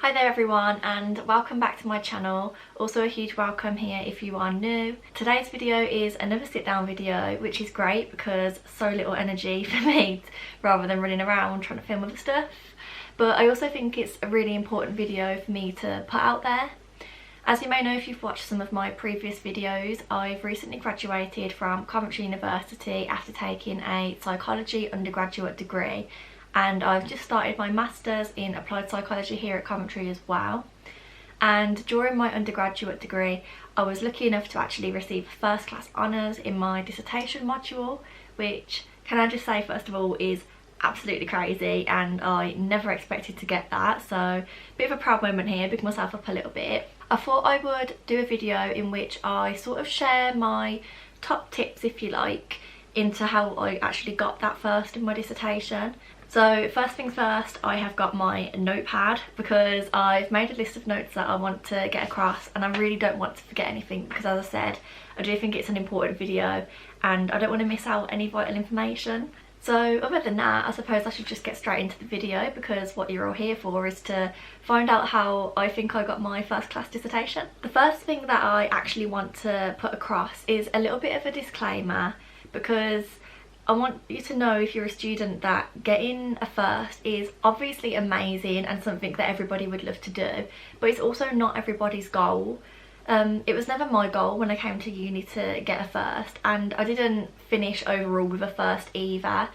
Hi there everyone, and welcome back to my channel. Also a huge welcome here if you are new. Today's video is another sit down video, which is great because so little energy for me rather than running around trying to film other stuff. But I also think it's a really important video for me to put out there. As you may know if you've watched some of my previous videos, I've recently graduated from Coventry University after taking a psychology undergraduate degree, and I've just started my master's in applied psychology here at Coventry as well. And during my undergraduate degree I was lucky enough to actually receive first class honours in my dissertation module, which, can I just say first of all, is absolutely crazy, and I never expected to get that, so a bit of a proud moment here, big myself up a little bit. I thought I would do a video in which I sort of share my top tips, if you like, into how I actually got that first in my dissertation. So first things first, I have got my notepad because I've made a list of notes that I want to get across, and I really don't want to forget anything because, as I said, I do think it's an important video and I don't want to miss out any vital information. So other than that, I suppose I should just get straight into the video because what you're all here for is to find out how I think I got my first class dissertation. The first thing that I actually want to put across is a little bit of a disclaimer, because I want you to know, if you're a student, that getting a first is obviously amazing and something that everybody would love to do, but it's also not everybody's goal. It was never my goal when I came to uni to get a first, and I didn't finish overall with a first either.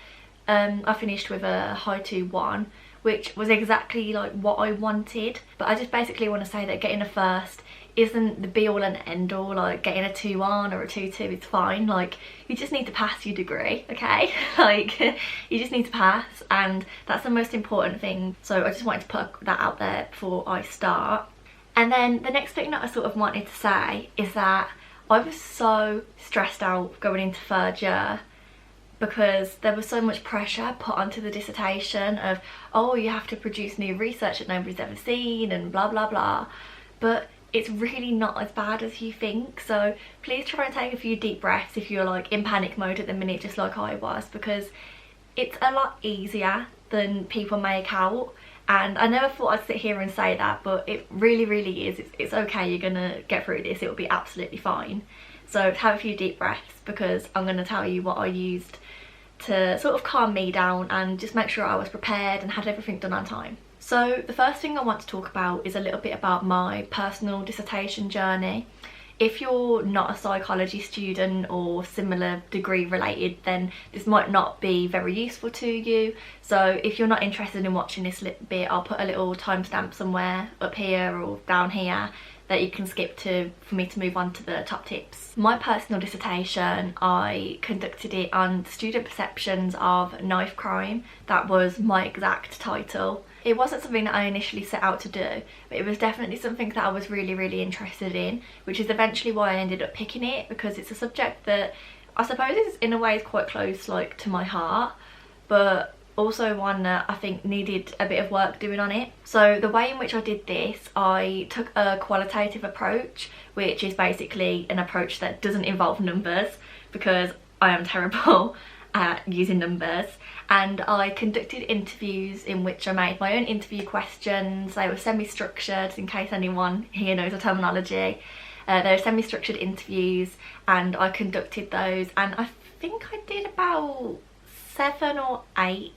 I finished with a high 2-1, which was exactly like what I wanted, but I just basically want to say that getting a first isn't the be all and end all. Like, getting a 2-1 or a 2-2 is fine. Like, you just need to pass your degree, okay? Like, you just need to pass, and that's the most important thing. So I just wanted to put that out there before I start. And then the next thing that I sort of wanted to say is that I was so stressed out going into third year because there was so much pressure put onto the dissertation of, oh, you have to produce new research that nobody's ever seen and blah blah blah. But it's really not as bad as you think, so please try and take a few deep breaths if you're like in panic mode at the minute, just like I was, because it's a lot easier than people make out. And I never thought I'd sit here and say that, but it really is. It's okay, you're gonna get through this, it'll be absolutely fine. So have a few deep breaths because I'm gonna tell you what I used to sort of calm me down and just make sure I was prepared and had everything done on time. So the first thing I want to talk about is a little bit about my personal dissertation journey. If you're not a psychology student or similar degree related, then this might not be very useful to you. So if you're not interested in watching this little bit, I'll put a little timestamp somewhere up here or down here that you can skip to for me to move on to the top tips. My personal dissertation, I conducted it on student perceptions of knife crime. That was my exact title. It wasn't something that I initially set out to do, but it was definitely something that I was really interested in, which is eventually why I ended up picking it, because it's a subject that I suppose is in a way quite close like to my heart, but also one that I think needed a bit of work doing on it. So the way in which I did this, I took a qualitative approach, which is basically an approach that doesn't involve numbers because I am terrible at using numbers. And I conducted interviews in which I made my own interview questions. They were semi-structured, in case anyone here knows the terminology. They were semi-structured interviews and I conducted those, and I think I did about 7 or 8.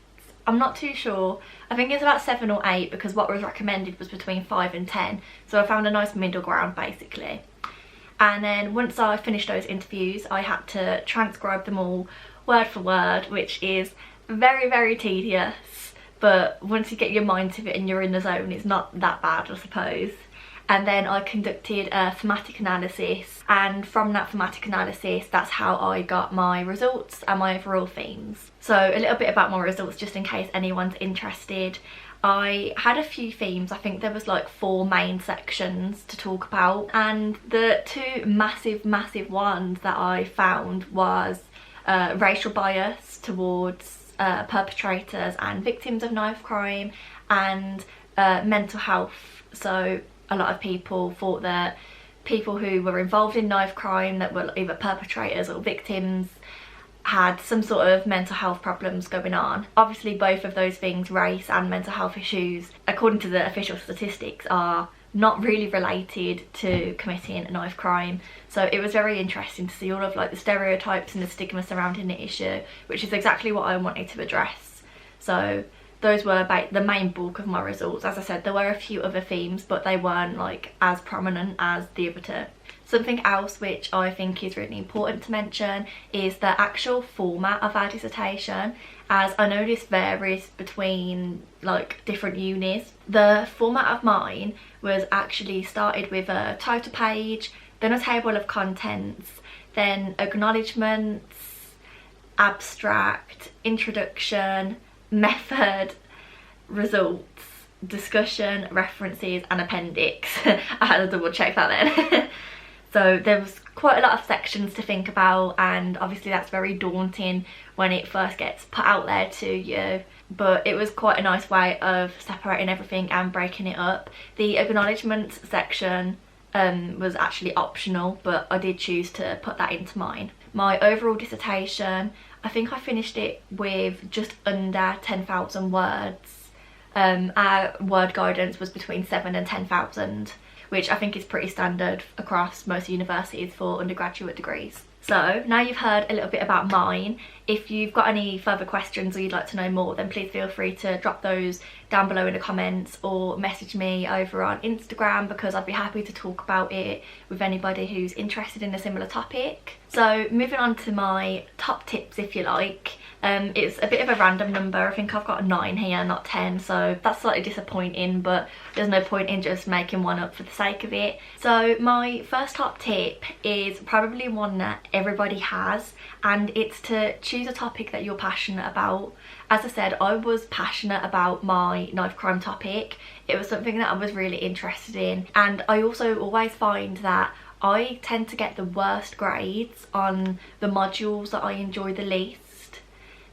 I'm not too sure. I think it's about 7 or 8 because what was recommended was between 5 and 10. So I found a nice middle ground basically. And then once I finished those interviews, I had to transcribe them all word for word, which is very tedious, but once you get your mind to it and you're in the zone, it's not that bad, I suppose. And then I conducted a thematic analysis, and from that thematic analysis, that's how I got my results and my overall themes. So a little bit about my results, just in case anyone's interested. I had a few themes. I think there was like 4 main sections to talk about, and the 2 massive ones that I found was racial bias towards perpetrators and victims of knife crime, and mental health. So a lot of people thought that people who were involved in knife crime, that were either perpetrators or victims, had some sort of mental health problems going on. Obviously both of those things, race and mental health issues, according to the official statistics, are not really related to committing a knife crime. So it was very interesting to see all of like the stereotypes and the stigma surrounding the issue, which is exactly what I wanted to address. So those were the main bulk of my results. As I said, there were a few other themes, but they weren't like as prominent as the other two. Something else which I think is really important to mention is the actual format of our dissertation, as I know this varies between like different unis. The format of mine was actually started with a title page, then a table of contents, then acknowledgements, abstract, introduction, method, results, discussion, references and appendix. I had to double check that then. So there was quite a lot of sections to think about, and obviously that's very daunting when it first gets put out there to you, but it was quite a nice way of separating everything and breaking it up. The acknowledgements section was actually optional, but I did choose to put that into mine. My overall dissertation, I think I finished it with just under 10,000 words. Our word guidance was between 7,000 and 10,000, which I think is pretty standard across most universities for undergraduate degrees. So now you've heard a little bit about mine. If you've got any further questions or you'd like to know more, then please feel free to drop those down below in the comments or message me over on Instagram, because I'd be happy to talk about it with anybody who's interested in a similar topic. So moving on to my top tips, if you like. It's a bit of a random number. I think I've got 9 here, not 10, so that's slightly disappointing, but there's no point in just making one up for the sake of it. So my first top tip is probably one that everybody has, and it's to choose a topic that you're passionate about. As I said, I was passionate about my knife crime topic. It was something that I was really interested in, and I also always find that I tend to get the worst grades on the modules that I enjoy the least.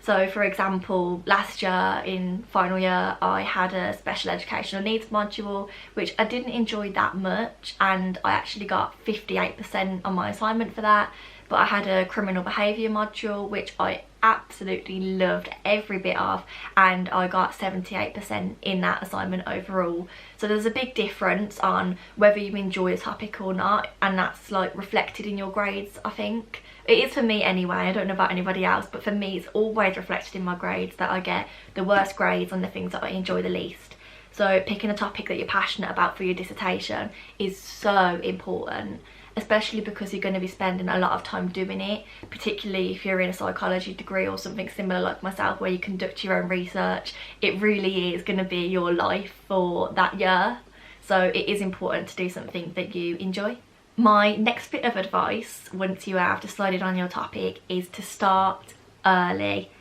So for example, last year in final year I had a special educational needs module which I didn't enjoy that much, and I actually got 58% on my assignment for that. But I had a criminal behaviour module which I absolutely loved every bit of, and I got 78% in that assignment overall. So there's a big difference on whether you enjoy a topic or not, and that's like reflected in your grades, I think. It is for me anyway. I don't know about anybody else, but for me it's always reflected in my grades that I get the worst grades on the things that I enjoy the least. So picking a topic that you're passionate about for your dissertation is so important, especially because you're going to be spending a lot of time doing it, particularly if you're in a psychology degree or something similar like myself where you conduct your own research. It really is going to be your life for that year, so it is important to do something that you enjoy. My next bit of advice, once you have decided on your topic, is to start early.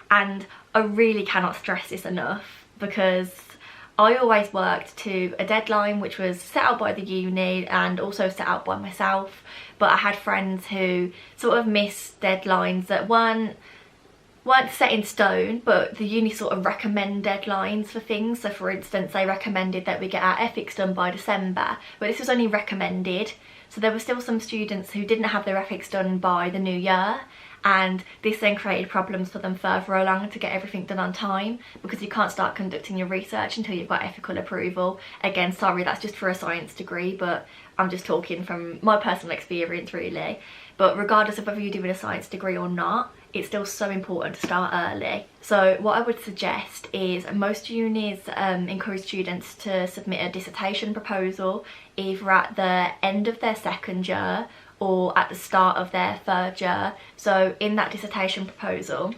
And I really cannot stress this enough, because I always worked to a deadline which was set out by the uni and also set out by myself, but I had friends who sort of missed deadlines that weren't set in stone, but the uni sort of recommend deadlines for things. So for instance, they recommended that we get our ethics done by December, but this was only recommended. So there were still some students who didn't have their ethics done by the new year, and this then created problems for them further along to get everything done on time, because you can't start conducting your research until you've got ethical approval. Again, sorry, that's just for a science degree, but I'm just talking from my personal experience really. But regardless of whether you're doing a science degree or not, it's still so important to start early. So what I would suggest is most unis encourage students to submit a dissertation proposal either at the end of their second year or at the start of their third year. So in that dissertation proposal,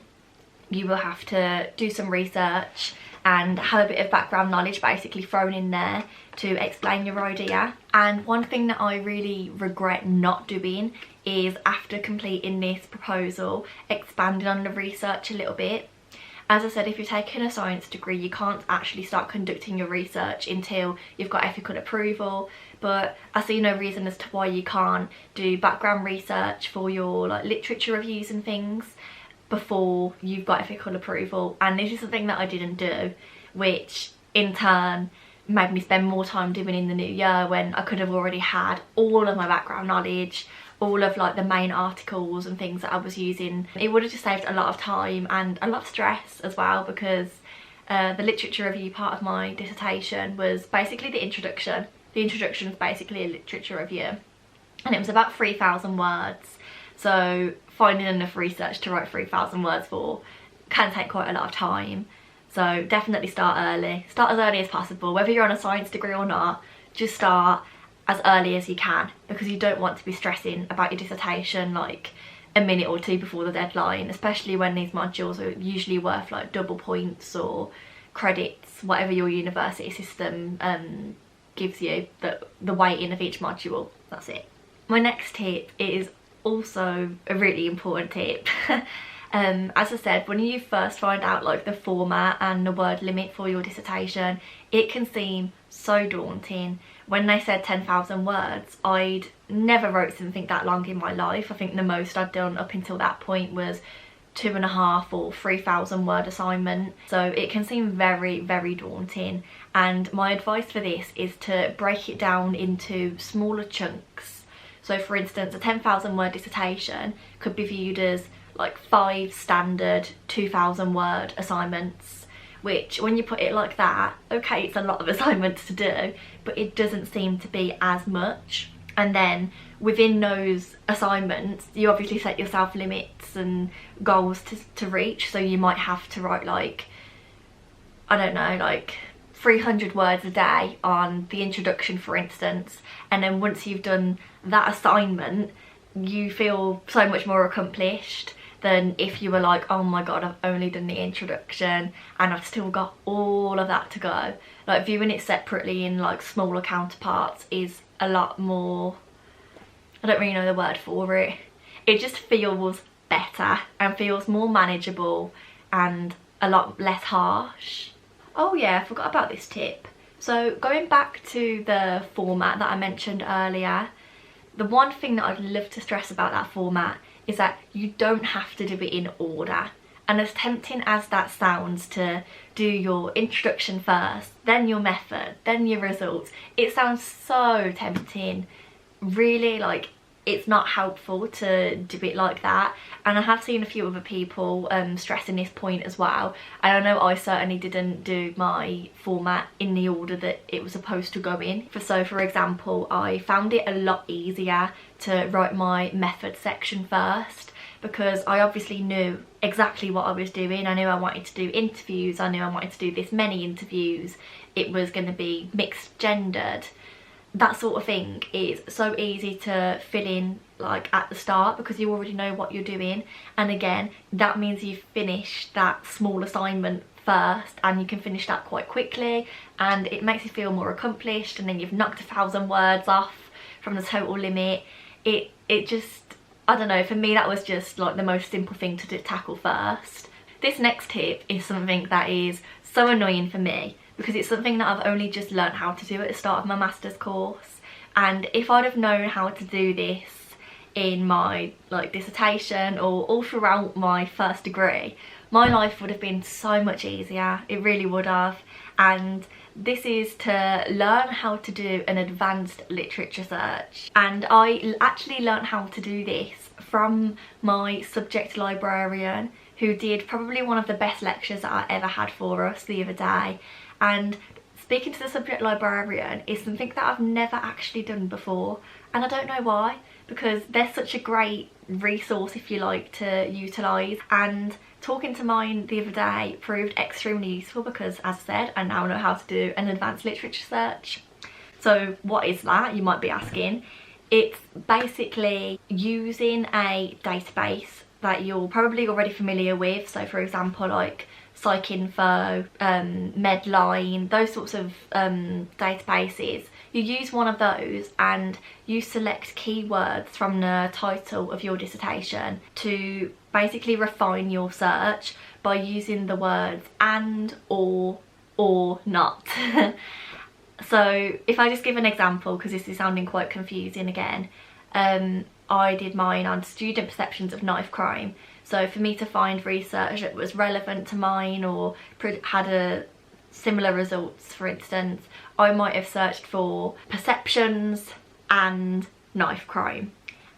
you will have to do some research and have a bit of background knowledge basically thrown in there to explain your idea. And one thing that I really regret not doing is, after completing this proposal, expanding on the research a little bit. As I said, if you're taking a science degree, you can't actually start conducting your research until you've got ethical approval, but I see no reason as to why you can't do background research for your like literature reviews and things before you've got ethical approval. And this is something that I didn't do, which in turn made me spend more time doing in the new year when I could have already had all of my background knowledge, all of like the main articles and things that I was using. It would have just saved a lot of time and a lot of stress as well, because the literature review part of my dissertation was basically the introduction. The introduction is basically a literature review, and it was about 3,000 words. So finding enough research to write 3,000 words for can take quite a lot of time. So definitely start early. Start as early as possible. Whether you're on a science degree or not, just start as early as you can, because you don't want to be stressing about your dissertation like a minute or two before the deadline, especially when these modules are usually worth like double points or credits, whatever your university system gives you, the weighting of each module. That's it. My next tip is also a really important tip. As I said, when you first find out like the format and the word limit for your dissertation, it can seem so daunting. When they said 10,000 words, I'd never wrote something that long in my life. I think the most I'd done up until that point was 2.5 or 3,000 word assignment. So it can seem very, very daunting. And my advice for this is to break it down into smaller chunks. So for instance, a 10,000 word dissertation could be viewed as like 5 standard 2,000 word assignments, which when you put it like that, okay, it's a lot of assignments to do, but it doesn't seem to be as much. And then within those assignments, you obviously set yourself limits and goals to reach. So you might have to write like, I don't know, like 300 words a day on the introduction, for instance. And then once you've done that assignment, you feel so much more accomplished than if you were like, oh my god, I've only done the introduction and I've still got all of that to go. Like viewing it separately in like smaller counterparts is a lot more, I don't really know the word for it. It just feels better and feels more manageable and a lot less harsh. Oh yeah, I forgot about this tip. So going back to the format that I mentioned earlier, the one thing that I'd love to stress about that format is that you don't have to do it in order. And as tempting as that sounds, to do your introduction first, then your method, then your results, it sounds so tempting. Really, like, it's not helpful to do it like that. And I have seen a few other people stressing this point as well. And I know I certainly didn't do my format in the order that it was supposed to go in. So for example, I found it a lot easier to write my method section first, because I obviously knew exactly what I was doing. I knew I wanted to do interviews, I knew I wanted to do this many interviews, it was going to be mixed gendered. That sort of thing is so easy to fill in like at the start, because you already know what you're doing. And again, that means you've finished that small assignment first, and you can finish that quite quickly, and it makes you feel more accomplished, and then you've knocked 1,000 words off from the total limit. It just, I don't know, for me that was just like the most simple thing to tackle first. This next tip is something that is so annoying for me, because it's something that I've only just learned how to do at the start of my master's course. And if I'd have known how to do this in my like dissertation or all throughout my first degree, my life would have been so much easier. It really would have. And this is to learn how to do an advanced literature search. And I actually learned how to do this from my subject librarian, who did probably one of the best lectures that I ever had for us the other day. And speaking to the subject librarian is something that I've never actually done before, and I don't know why, because they're such a great resource, if you like, to utilise. And talking to mine the other day proved extremely useful, because as I said, I now know how to do an advanced literature search. So what is that, you might be asking? It's basically using a database that you're probably already familiar with. So for example, like PsycInfo, Medline, those sorts of databases. You use one of those and you select keywords from the title of your dissertation to basically refine your search by using the words and, or not. So if I just give an example, because this is sounding quite confusing again, I did mine on student perceptions of knife crime. So for me to find research that was relevant to mine or had a similar results, for instance, I might have searched for perceptions and knife crime.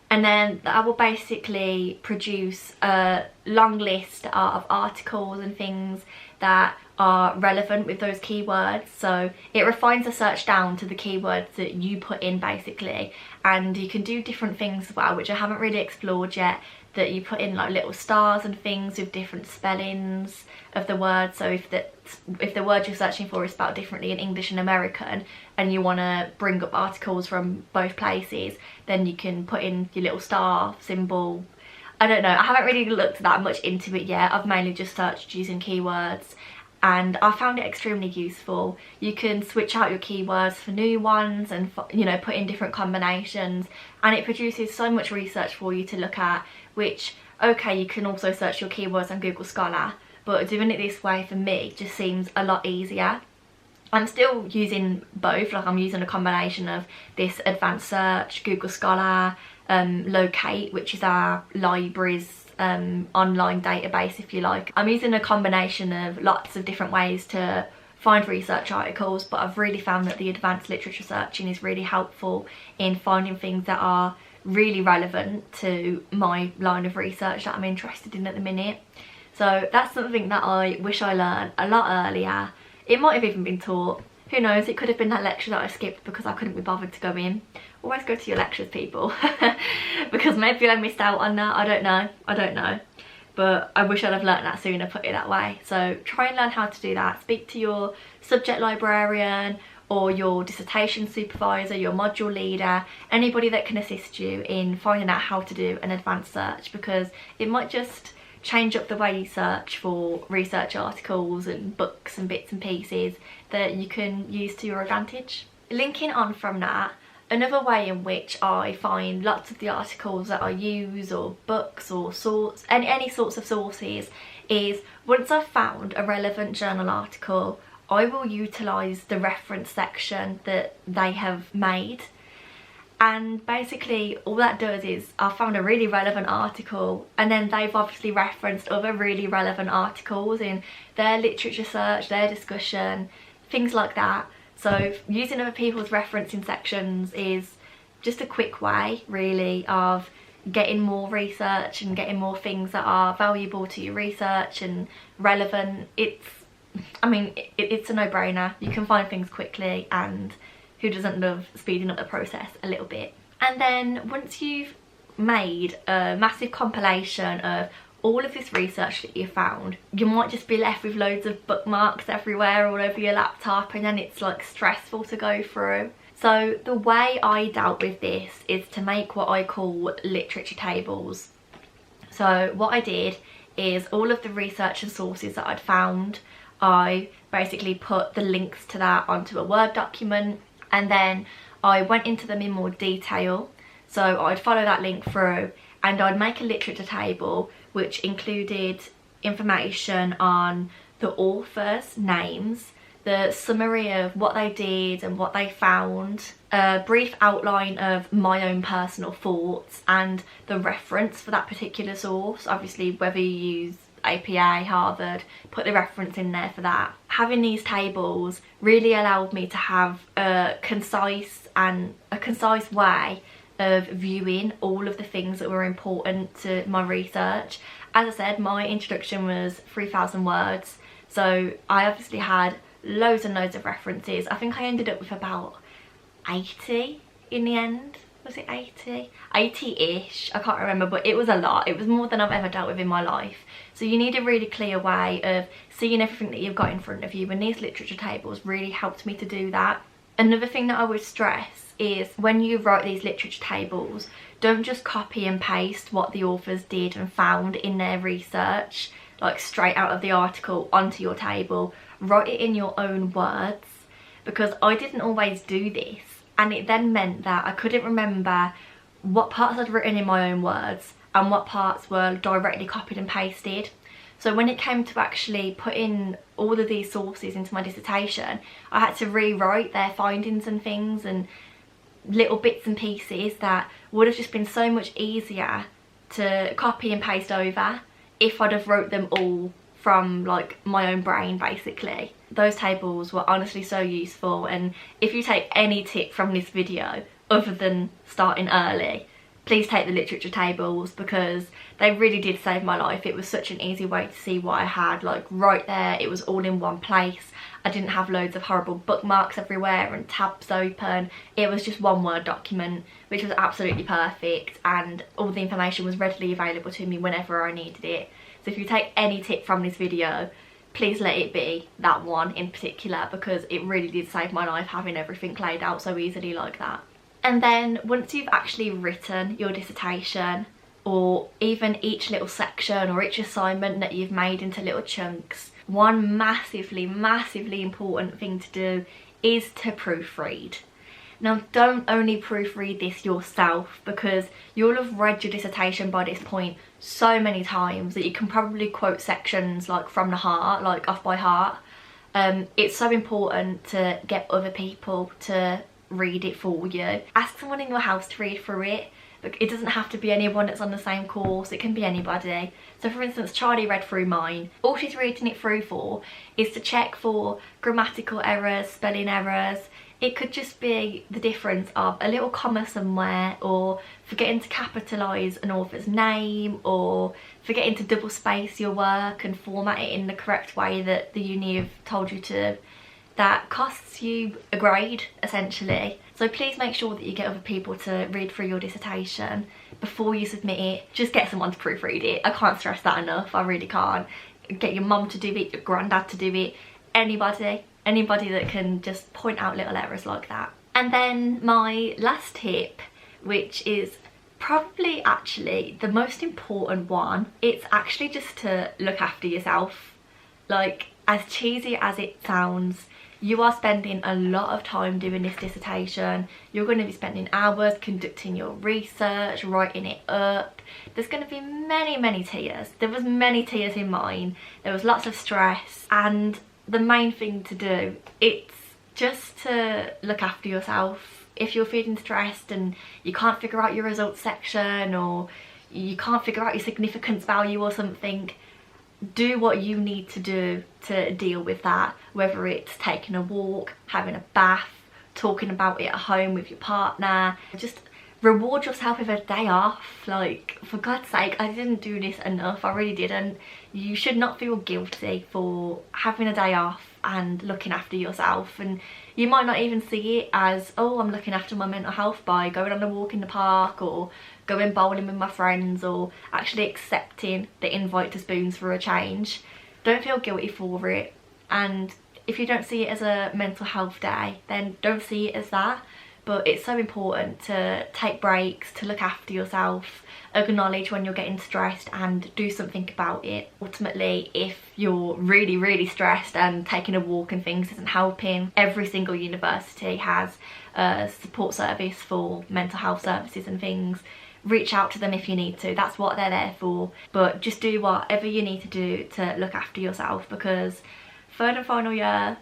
and then that will basically produce a long list of articles and things that are relevant with those keywords. So it refines the search down to the keywords that you put in basically, and you can do different things as well, which I haven't really explored yet, that you put in like little stars and things with different spellings of the word. So if the word you're searching for is spelled differently in English and American, and you want to bring up articles from both places, then you can put in your little star symbol. I don't know, I haven't really looked that much into it yet. I've mainly just searched using keywords, and I found it extremely useful. You can switch out your keywords for new ones and, you know, put in different combinations, and it produces so much research for you to look at, which, okay, you can also search your keywords on Google Scholar, but doing it this way for me just seems a lot easier. I'm still using both, like I'm using a combination of this advanced search, Google Scholar, Locate, which is our library's online database, if you like. I'm using a combination of lots of different ways to find research articles, but I've really found that the advanced literature searching is really helpful in finding things that are really relevant to my line of research that I'm interested in at the minute. So that's something that I wish I learned a lot earlier. It might have even been taught, who knows, it could have been that lecture that I skipped because I couldn't be bothered to go in. Always go to your lectures, people. Because maybe I missed out on that, I don't know. But I wish I'd have learnt that sooner, put it that way. So try and learn how to do that. Speak to your subject librarian or your dissertation supervisor, your module leader, anybody that can assist you in finding out how to do an advanced search, because it might just change up the way you search for research articles and books and bits and pieces that you can use to your advantage. Linking on from that, another way in which I find lots of the articles that I use, or books or any sorts of sources, is once I've found a relevant journal article, I will utilise the reference section that they have made. And basically all that does is I found a really relevant article, and then they've obviously referenced other really relevant articles in their literature search, their discussion, things like that. So using other people's referencing sections is just a quick way really of getting more research and getting more things that are valuable to your research and relevant. It's a no-brainer. You can find things quickly, and who doesn't love speeding up the process a little bit? And then once you've made a massive compilation of all of this research that you found, you might just be left with loads of bookmarks everywhere all over your laptop, and then it's like stressful to go through. So the way I dealt with this is to make what I call literature tables. So what I did is all of the research and sources that I'd found, I basically put the links to that onto a Word document, and then I went into them in more detail. So I'd follow that link through, and I'd make a literature table which included information on the authors' names, the summary of what they did and what they found, a brief outline of my own personal thoughts, and the reference for that particular source. Obviously, whether you use APA, Harvard, put the reference in there for that. Having these tables really allowed me to have a concise way of viewing all of the things that were important to my research. As I said, my introduction was 3,000 words, so I obviously had loads and loads of references. I think I ended up with about 80 in the end. Was it 80? 80-ish, I can't remember, but it was a lot. It was more than I've ever dealt with in my life. So you need a really clear way of seeing everything that you've got in front of you, and these literature tables really helped me to do that. Another thing that I would stress is when you write these literature tables, don't just copy and paste what the authors did and found in their research, like straight out of the article onto your table. Write it in your own words, because I didn't always do this, and it then meant that I couldn't remember what parts I'd written in my own words and what parts were directly copied and pasted. So when it came to actually putting all of these sources into my dissertation, I had to rewrite their findings and things and little bits and pieces that would have just been so much easier to copy and paste over if I'd have wrote them all from like my own brain basically. Those tables were honestly so useful, and if you take any tip from this video other than starting early, please take the literature tables because they really did save my life. It was such an easy way to see what I had, like right there. It was all in one place. I didn't have loads of horrible bookmarks everywhere and tabs open. It was just one Word document, which was absolutely perfect, and all the information was readily available to me whenever I needed it. So if you take any tip from this video, please let it be that one in particular, because it really did save my life having everything laid out so easily like that. And then once you've actually written your dissertation, or even each little section or each assignment that you've made into little chunks, one massively important thing to do is to proofread. Now, don't only proofread this yourself, because you'll have read your dissertation by this point so many times that you can probably quote sections like from the heart, like off by heart. It's so important to get other people to read it for you. Ask someone in your house to read through it. It doesn't have to be anyone that's on the same course, it can be anybody. So for instance, Charlie read through mine. All she's reading it through for is to check for grammatical errors, spelling errors. It could just be the difference of a little comma somewhere, or forgetting to capitalise an author's name, or forgetting to double space your work and format it in the correct way that the uni have told you to. That costs you a grade, essentially. So please make sure that you get other people to read through your dissertation before you submit it. Just get someone to proofread it. I can't stress that enough, I really can't. Get your mum to do it, your granddad to do it, anybody that can just point out little errors like that. And then my last tip, which is probably actually the most important one, it's actually just to look after yourself. Like, as cheesy as it sounds, you are spending a lot of time doing this dissertation. You're going to be spending hours conducting your research, writing it up. There's going to be many tears. There was many tears in mine. There was lots of stress, and the main thing to do, it's just to look after yourself. If you're feeling stressed and you can't figure out your results section, or you can't figure out your significance value or something, do what you need to do to deal with that, whether it's taking a walk, having a bath, talking about it at home with your partner. Just reward yourself with a day off. Like, for God's sake, I didn't do this enough, I really didn't. You should not feel guilty for having a day off and looking after yourself. And you might not even see it as, oh, I'm looking after my mental health by going on a walk in the park, or going bowling with my friends, or actually accepting the invite to Spoons for a change. Don't feel guilty for it. And if you don't see it as a mental health day, then don't see it as that. But it's so important to take breaks, to look after yourself, acknowledge when you're getting stressed and do something about it. Ultimately, if you're really stressed and taking a walk and things isn't helping, every single university has a support service for mental health services and things. Reach out to them if you need to, that's what they're there for. But just do whatever you need to do to look after yourself, because third and final year,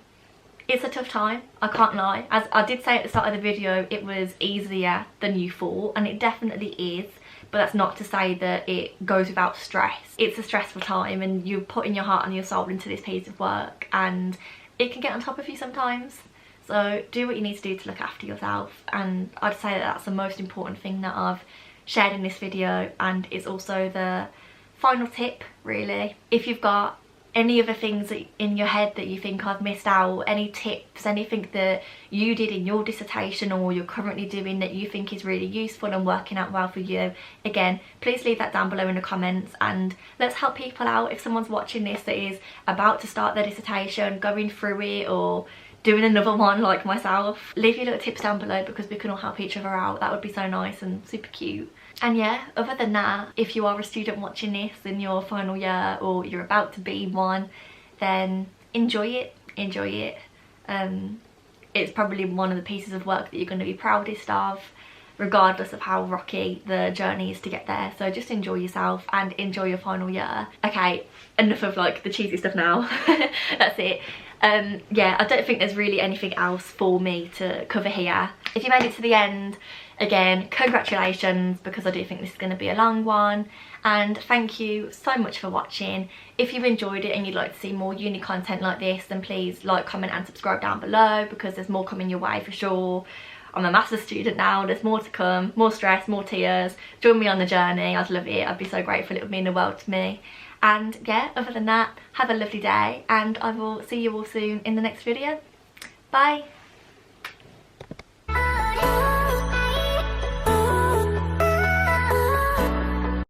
it's a tough time, I can't lie. As I did say at the start of the video, it was easier than you thought, and it definitely is, but that's not to say that it goes without stress. It's a stressful time, and you're putting your heart and your soul into this piece of work, and it can get on top of you sometimes. So do what you need to do to look after yourself, and I'd say that that's the most important thing that I've shared in this video, and it's also the final tip, really. If you've got any other things in your head that you think I've missed out, any tips, anything that you did in your dissertation or you're currently doing that you think is really useful and working out well for you, again, please leave that down below in the comments, and let's help people out. If someone's watching this that is about to start their dissertation, going through it, or doing another one like myself, leave your little tips down below, because we can all help each other out. That would be so nice and super cute. And yeah, other than that, if you are a student watching this in your final year, or you're about to be one, then enjoy it. It's probably one of the pieces of work that you're going to be proudest of, regardless of how rocky the journey is to get there. So just enjoy yourself and enjoy your final year. Okay, enough of like the cheesy stuff now. That's it. Yeah, I don't think there's really anything else for me to cover here. If you made it to the end, again, congratulations, because I do think this is going to be a long one, and thank you so much for watching. If you enjoyed it and you'd like to see more uni content like this, then please like, comment and subscribe down below, because there's more coming your way for sure. I'm a master's student now, there's more to come, more stress, more tears. Join me on the journey, I'd love it, I'd be so grateful, it would mean the world to me. And yeah, other than that, have a lovely day, and I will see you all soon in the next video. Bye.